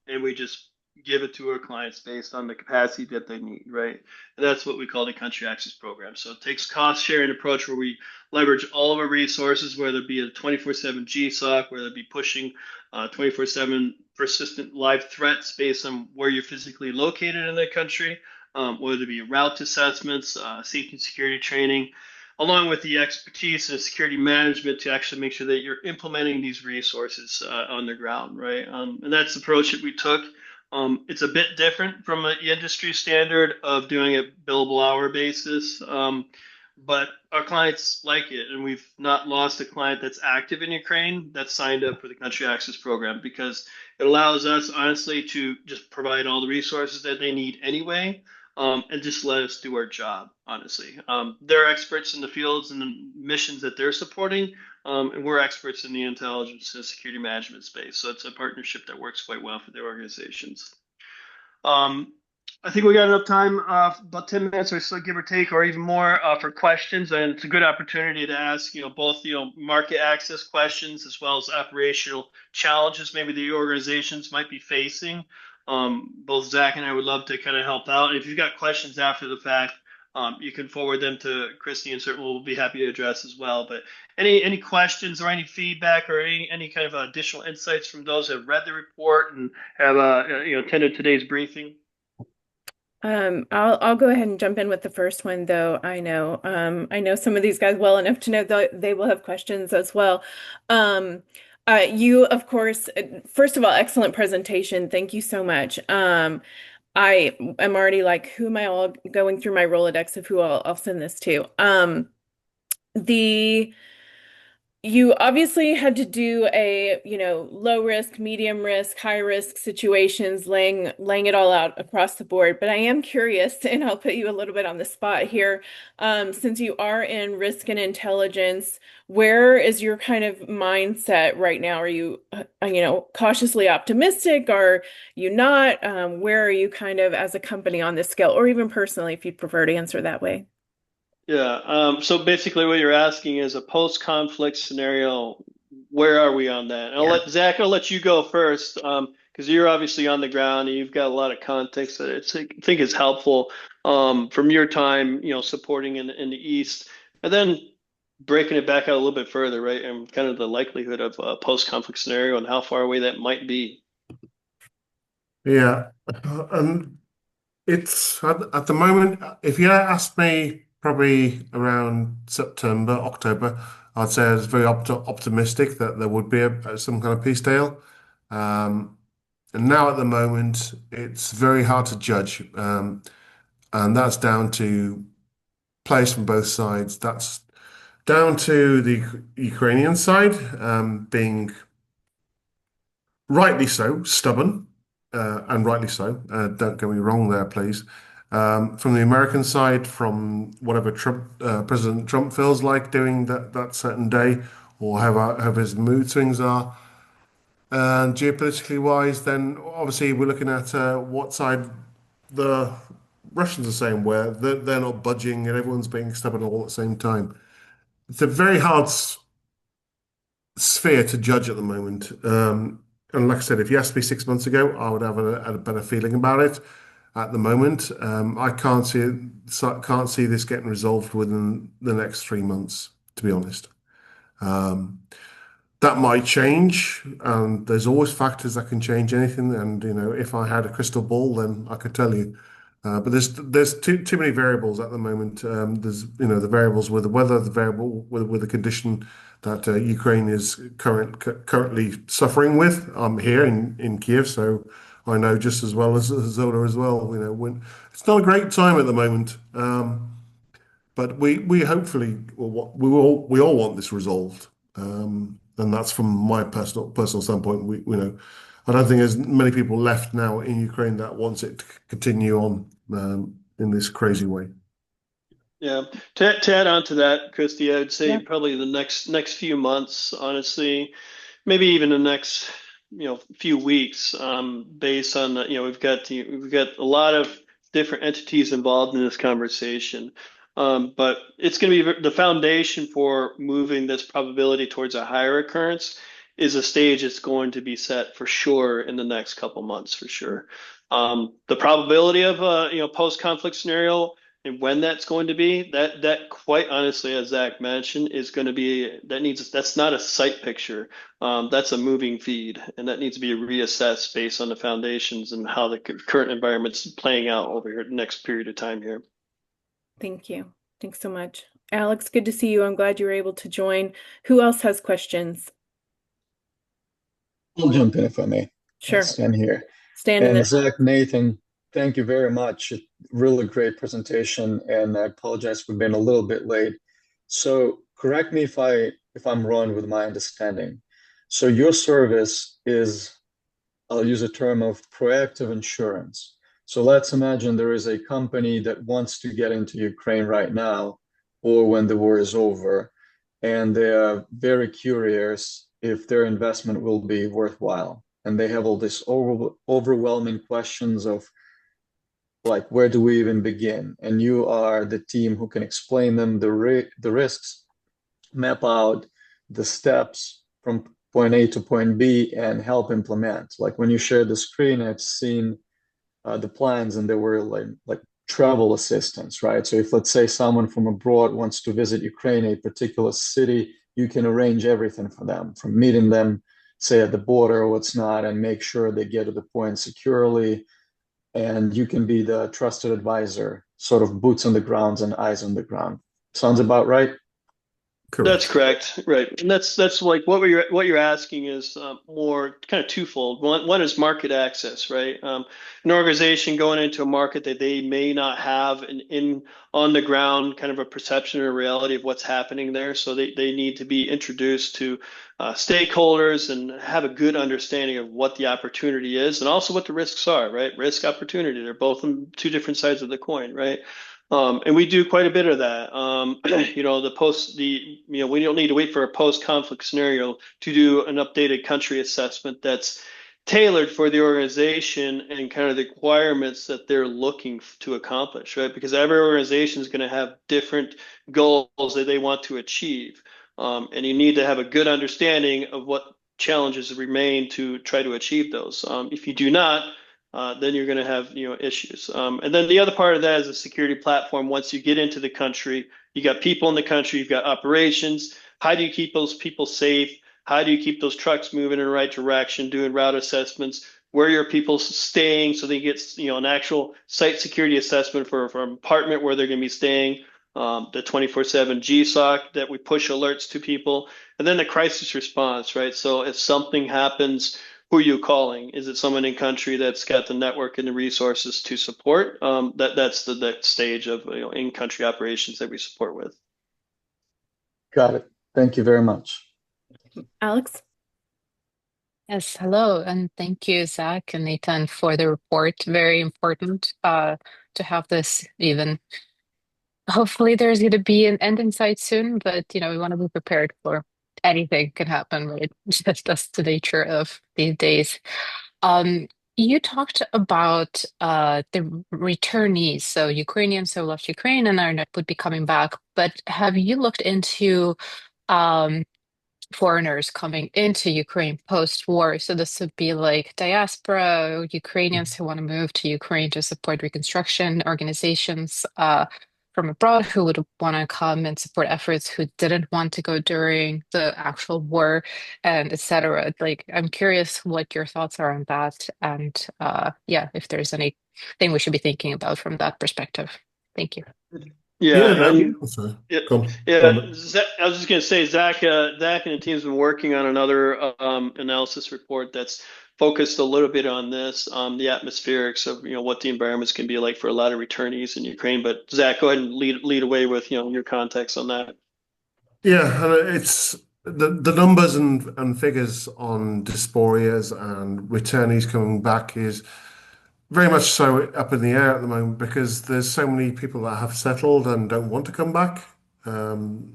and we just give it to our clients based on the capacity that they need, right? And that's what we call the country access program. So it takes cost sharing approach where we leverage all of our resources, whether it be a 24/7 GSOC, whether it be pushing 24/7 persistent live threats based on where you're physically located in the country, whether it be route assessments, safety and security training, along with the expertise and security management to actually make sure that you're implementing these resources on the ground, right? And that's the approach that we took. It's a bit different from the industry standard of doing it billable hour basis, but our clients like it, and we've not lost a client that's active in Ukraine that's signed up for the country access program because it allows us, honestly, to just provide all the resources that they need anyway, and just let us do our job, honestly. They're experts in the fields and the missions that they're supporting, and we're experts in the intelligence and security management space. So it's a partnership that works quite well for their organizations. Um, I think we got enough time, about 10 minutes or so, give or take, or even more, for questions. And it's a good opportunity to ask, both, market access questions as well as operational challenges maybe the organizations might be facing. Both Zach and I would love to kind of help out. If you've got questions after the fact, you can forward them to Christy, and certainly we'll be happy to address as well. But any questions or any feedback or any kind of additional insights from those who have read the report and have attended today's briefing? I'll go ahead and jump in with the first one, though. I know some of these guys well enough to know that they will have questions as well. Um, you, of course, first of all, excellent presentation. Thank you so much. I am already like, who am I all going through my Rolodex of who I'll send this to? The You obviously had to do a, low risk, medium risk, high risk situations, laying it all out across the board. But I am curious, and I'll put you a little bit on the spot here. Since you are in risk and intelligence, where is your kind of mindset right now? Are you, cautiously optimistic? Are you not? Where are you kind of as a company on this scale, or even personally, if you'd prefer to answer that way? Yeah. So basically, what you're asking is a post-conflict scenario. Where are we on that? And Yeah. I'll let you go first, because you're obviously on the ground and you've got a lot of context that I think is helpful, from your time, supporting in the East, and then breaking it back out a little bit further, right? And kind of the likelihood of a post-conflict scenario and how far away that might be. Yeah. Um, it's at the moment, if you asked me probably around September, October, I'd say I was very optimistic that there would be some kind of peace deal. Um, and now at the moment, it's very hard to judge. And that's down to players from both sides. That's down to the Ukrainian side, being rightly so, stubborn, and rightly so. Don't get me wrong there, please. From the American side, from whatever President Trump feels like doing that certain day, or however his mood swings are. And geopolitically wise, then obviously we're looking at what side the Russians are saying, where they're not budging and everyone's being stubborn all at the same time. It's a very hard sphere to judge at the moment. And like I said, if you asked me 6 months ago, I would have had a better feeling about it. At the moment, I can't see this getting resolved within the next 3 months, to be honest. Um, that might change, and there's always factors that can change anything. And if I had a crystal ball, then I could tell you. But there's too many variables at the moment. There's the variables with the weather, the variable with the condition that Ukraine is currently suffering with. I'm here in Kiev, so I know just as well as Zola as well. It's not a great time at the moment. But we hopefully we all want this resolved, and that's from my personal standpoint. I don't think there's many people left now in Ukraine that wants it to continue on in this crazy way. Yeah. To add on to that, Christy, I would say Yeah. probably the next few months, honestly, maybe even the next few weeks, based on we've got a lot of different entities involved in this conversation, but it's going to be the foundation for moving this probability towards a higher occurrence is a stage that's going to be set for sure in the next couple months for sure. The probability of a post conflict scenario and when that's going to be, that quite honestly, as Zach mentioned, is going to be that's not a sight picture. That's a moving feed, and that needs to be reassessed based on the foundations and how the current environment's playing out over here the next period of time here. Thank you. Thanks so much. Alex, good to see you. I'm glad you were able to join. Who else has questions? I'll jump in if I may. I'll Sure. stand here. Stand in And the Zach, Nathan, thank you very much. Really great presentation, and I apologize for being a little bit late. So correct me if I'm wrong with my understanding. So your service is, I'll use a term of proactive insurance. So let's imagine there is a company that wants to get into Ukraine right now, or when the war is over, and they are very curious if their investment will be worthwhile. And they have all these overwhelming questions of like where do we even begin? And you are the team who can explain them the risks, map out the steps from point A to point B, and help implement. Like when you share the screen, I've seen the plans, and there were like travel assistance, right? So if let's say someone from abroad wants to visit Ukraine, a particular city, you can arrange everything for them, from meeting them, say at the border or what's not, and make sure they get to the point securely. And you can be the trusted advisor, sort of boots on the ground and eyes on the ground. Sounds about right? That's Correct. correct, right? And that's like what you're asking is more kind of twofold. One is market access, right? An organization going into a market that they may not have an in on the ground kind of a perception or reality of what's happening there. So they need to be introduced to stakeholders and have a good understanding of what the opportunity is and also what the risks are, right? Risk opportunity. They're both on two different sides of the coin, right? And we do quite a bit of that. We don't need to wait for a post-conflict scenario to do an updated country assessment that's tailored for the organization and kind of the requirements that they're looking to accomplish, right? Because every organization is going to have different goals that they want to achieve. And you need to have a good understanding of what challenges remain to try to achieve those. If you do not, then you're going to have issues. And then the other part of that is a security platform. Once you get into the country, you got people in the country, you've got operations. How do you keep those people safe? How do you keep those trucks moving in the right direction? Doing route assessments. Where are your people staying? So they get an actual site security assessment for an apartment where they're going to be staying. The 24/7 GSOC that we push alerts to people, and then the crisis response, right? So if something happens, who are you calling? Is it someone in country that's got the network and the resources to support? That's the next stage of in-country operations that we support with. Got it. Thank you very much. Alex? Yes, hello, and thank you, Zach and Nathan, for the report. Very important to have this even. Hopefully, there's going to be an end in sight soon, but we want to be prepared for anything can happen, right? Just that's the nature of these days. Um, you talked about the returnees, so Ukrainians who left Ukraine and are would be coming back. But have you looked into um, foreigners coming into Ukraine post-war? So this would be like diaspora Ukrainians who want to move to Ukraine to support reconstruction organizations from abroad who would want to come and support efforts who didn't want to go during the actual war and etc. Like, I'm curious what your thoughts are on that, and yeah, if there's anything we should be thinking about from that perspective. Thank you. Yeah, Yeah, no, and sorry. yeah, Go yeah. on. I was just going to say, Zach and the team's been working on another analysis report that's focused a little bit on this, the atmospherics of what the environments can be like for a lot of returnees in Ukraine. But Zach, go ahead and lead away with your context on that. Yeah, and it's the numbers and figures on dysporias and returnees coming back is very much so up in the air at the moment because there's so many people that have settled and don't want to come back,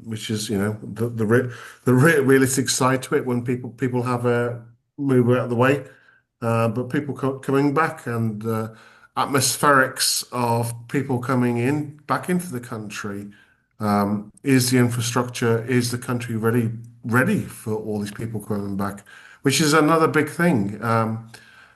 which is the realistic side to it when people have a move out of the way. But people coming back and atmospherics of people coming in back into the country. Is the infrastructure, is the country ready for all these people coming back? Which is another big thing.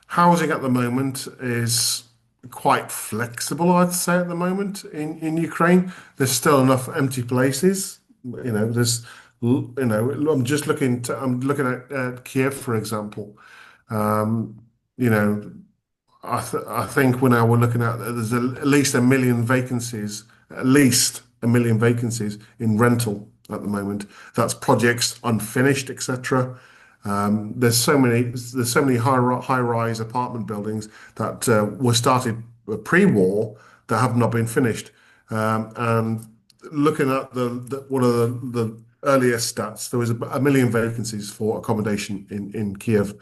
Housing at the moment is quite flexible, I'd say, at the moment in Ukraine. There's still enough empty places. I'm looking at Kiev, for example. Um, you know, I think when I were looking at there's at least a million vacancies, at least a million vacancies in rental at the moment. That's projects unfinished, etc. There's so many high rise apartment buildings that were started pre-war that have not been finished. And looking at one of the earlier stats, there was a million vacancies for accommodation in Kiev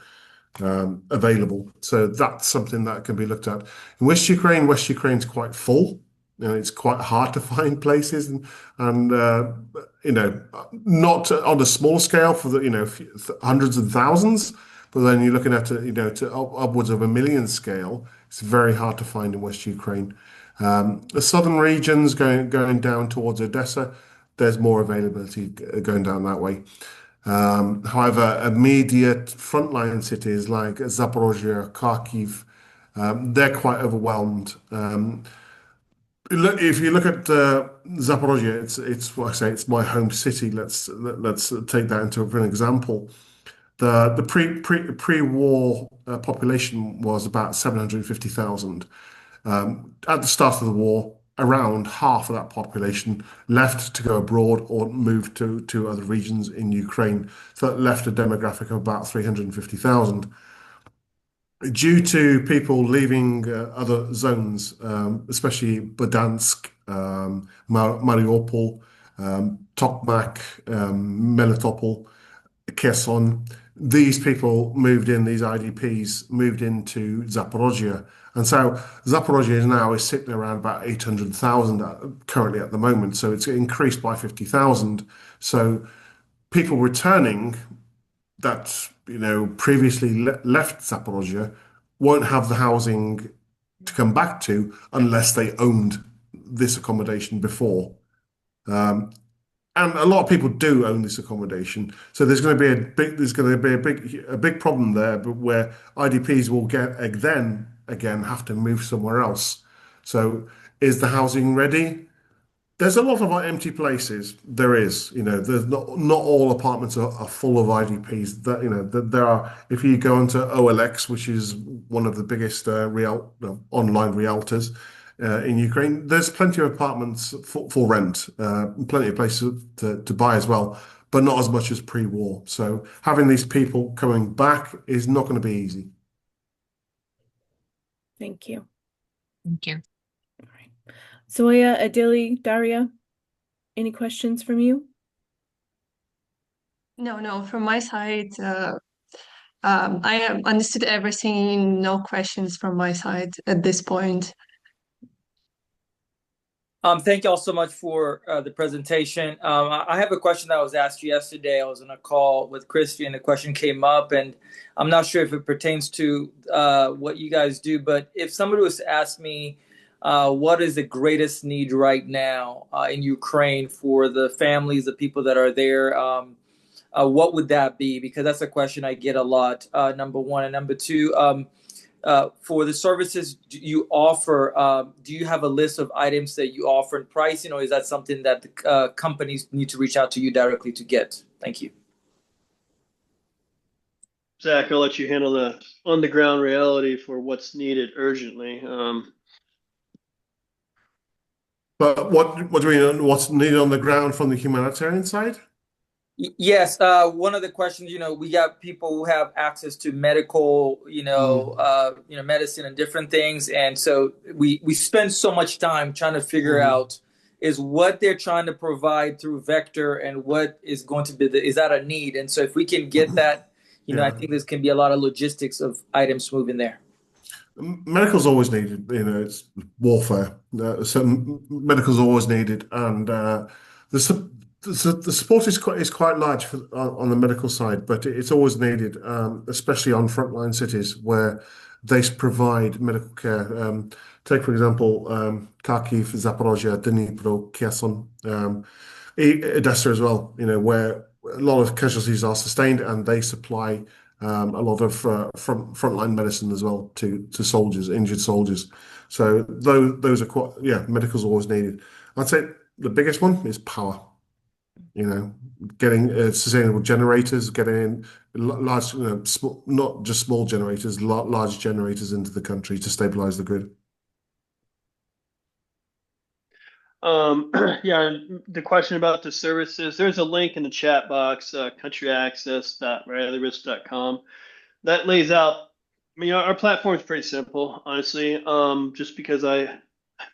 available. So that's something that can be looked at. In West Ukraine's quite full. It's quite hard to find places and not on a small scale for the hundreds and thousands, but then you're looking at to upwards of a million scale. It's very hard to find in West Ukraine. The southern regions going down towards Odessa, there's more availability going down that way. However, immediate frontline cities like Zaporozhye, Kharkiv, they're quite overwhelmed. If you look at Zaporozhye, it's what I say, it's my home city. Let's take that into for an example. The pre-war population was about 750,000. At the start of the war, around half of that population left to go abroad or moved to other regions in Ukraine. So that left a demographic of about 350,000. Due to people leaving other zones, especially Berdansk, Mariupol, Tokmak, Melitopol, Kherson, these people moved in, these IDPs moved into Zaporozhye. And so Zaporozhye is sitting around about 800,000 currently at the moment. So it's increased by 50,000. So people returning that previously left Zaporozhye won't have the housing to come back to unless they owned this accommodation before. Um, and a lot of people do own this accommodation, so there's going to be a big problem there, but where IDPs will then again have to move somewhere else. So is the housing ready? There's a lot of empty places. There is, there's not all apartments are full of IDPs. That there are. If you go onto OLX, which is one of the biggest online realtors in Ukraine, there's plenty of apartments for rent, plenty of places to buy as well, but not as much as pre-war. So having these people coming back is not going to be easy. Thank you. Thank you. All right. Zoya, Adili, Daria, any questions from you? No, from my side, I have understood everything. No questions from my side at this point. Thank you all so much for the presentation. I have a question that was asked yesterday. I was on a call with Christy and the question came up, and I'm not sure if it pertains to what you guys do, but if somebody was to ask me what is the greatest need right now in Ukraine for the families, the people that are there, what would that be? Because that's a question I get a lot, number one. And number two, for the services you offer, do you have a list of items that you offer and pricing, or is that something that the companies need to reach out to you directly to get? Thank you. Zach, I'll let you handle the on-the-ground reality for what's needed urgently. But what do we know? What's needed on the ground from the humanitarian side? Yes, one of the questions, we got people who have access to medical, medicine and different things, and so we spend so much time trying to figure out is what they're trying to provide through Vector and what is going to be is that a need? And so if we can get that, I think this can be a lot of logistics of items moving there. Medical's always needed. It's warfare. So medical's always needed, and the the support is quite large on the medical side, but it's always needed, especially on frontline cities where they provide medical care. Take for example, Kharkiv, Zaporozhye, Dnipro, Kherson, Odessa as well. Where a lot of casualties are sustained, and they supply a lot of frontline medicine as well to soldiers, injured soldiers. So those are quite, medical's always needed. I'd say the biggest one is power. Getting sustainable generators, getting in large, not just small generators, large generators into the country to stabilize the grid. Yeah, the question about the services, there's a link in the chat box, countryaccess.rileyrisk.com. That lays out, our platform is pretty simple, honestly. Just because I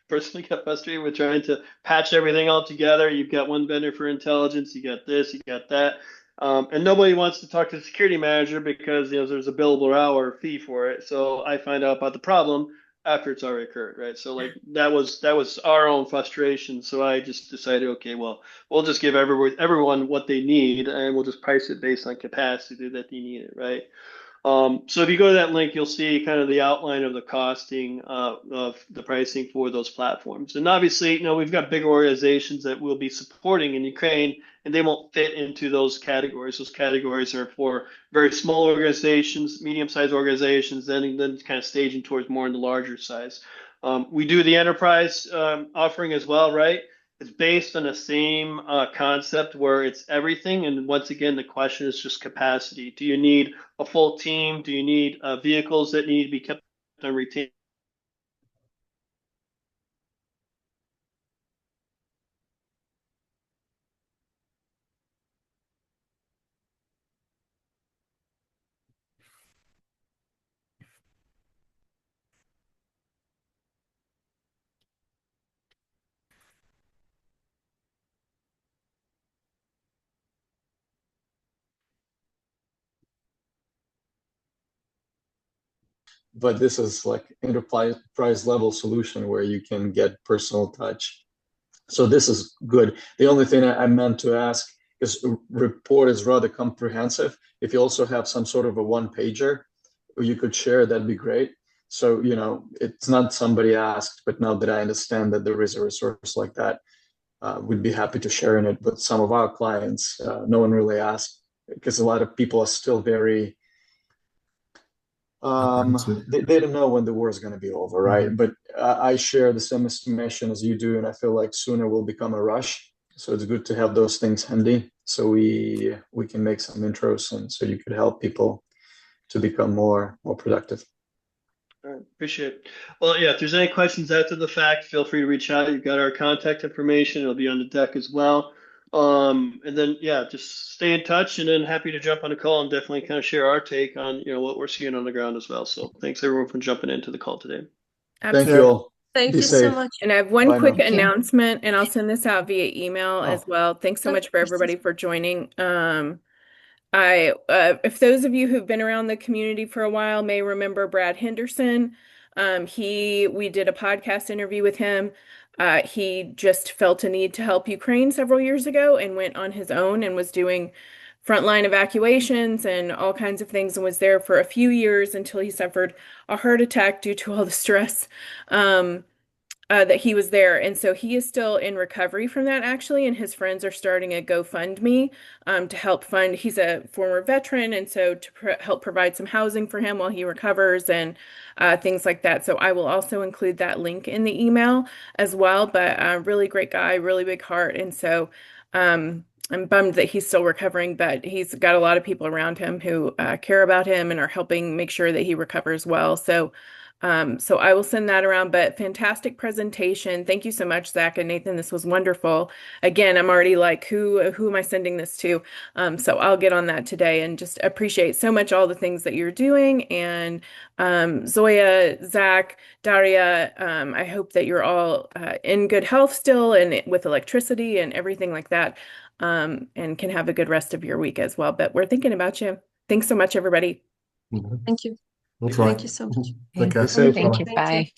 personally get frustrated with trying to patch everything all together. You've got one vendor for intelligence, you got this, you got that. And nobody wants to talk to the security manager because there's a billable hour fee for it. So I find out about the problem after it's already occurred, right? So that was our own frustration. So I just decided, okay, well, we'll just give everyone what they need, and we'll just price it based on capacity that they need it, right? So if you go to that link, you'll see kind of the outline of the costing of the pricing for those platforms. And obviously, we've got bigger organizations that we'll be supporting in Ukraine, and they won't fit into those categories. Those categories are for very small organizations, medium-sized organizations, then kind of staging towards more in the larger size. We do the enterprise offering as well, right? It's based on the same concept where it's everything. And once again, the question is just capacity. Do you need a full team? Do you need vehicles that need to be kept on retain? But this is like enterprise level solution where you can get personal touch. So this is good. The only thing I meant to ask is report is rather comprehensive. If you also have some sort of a one pager you could share, that'd be great. So, it's not somebody asked, but now that I understand that there is a resource like that, we'd be happy to share in it. But some of our clients, no one really asked because a lot of people are still very they don't know when the war is going to be over, right? Mhm. But I share the same estimation as you do, and I feel like sooner will become a rush. So it's good to have those things handy, so we can make some intros, and so you could help people to become more productive. All right, appreciate it. Well, yeah, if there's any questions after the fact, feel free to reach out. You've got our contact information. It'll be on the deck as well. And then, yeah, just stay in touch, and then happy to jump on a call and definitely kind of share our take on, what we're seeing on the ground as well. So thanks everyone for jumping into the call today. Thank you Absolutely. Yeah. all. Thank Be you so safe. much. And I have one Bye quick now. Thank you. announcement, and I'll send this out via email as Oh, well. Thanks so Of much for course. everybody for joining. If those of you who've been around the community for a while may remember Brad Henderson, we did a podcast interview with him. He just felt a need to help Ukraine several years ago and went on his own and was doing frontline evacuations and all kinds of things and was there for a few years until he suffered a heart attack due to all the stress. That he was there. And so he is still in recovery from that, actually. And his friends are starting a GoFundMe to help fund. He's a former veteran. And so to help provide some housing for him while he recovers and things like that. So I will also include that link in the email as well. But really great guy, really big heart. And so I'm bummed that he's still recovering, but he's got a lot of people around him who care about him and are helping make sure that he recovers well. So I will send that around, but fantastic presentation. Thank you so much, Zach and Nathan. This was wonderful. Again, I'm already like, who am I sending this to? So I'll get on that today and just appreciate so much all the things that you're doing. And Zoya, Zach, Daria, I hope that you're all in good health still and with electricity and everything like that, and can have a good rest of your week as well. But we're thinking about you. Thanks so much, everybody. mhm. Thank you. We'll try. Thank you so much. Take Okay. care. Be safe. Thank you. Thank you. Bye.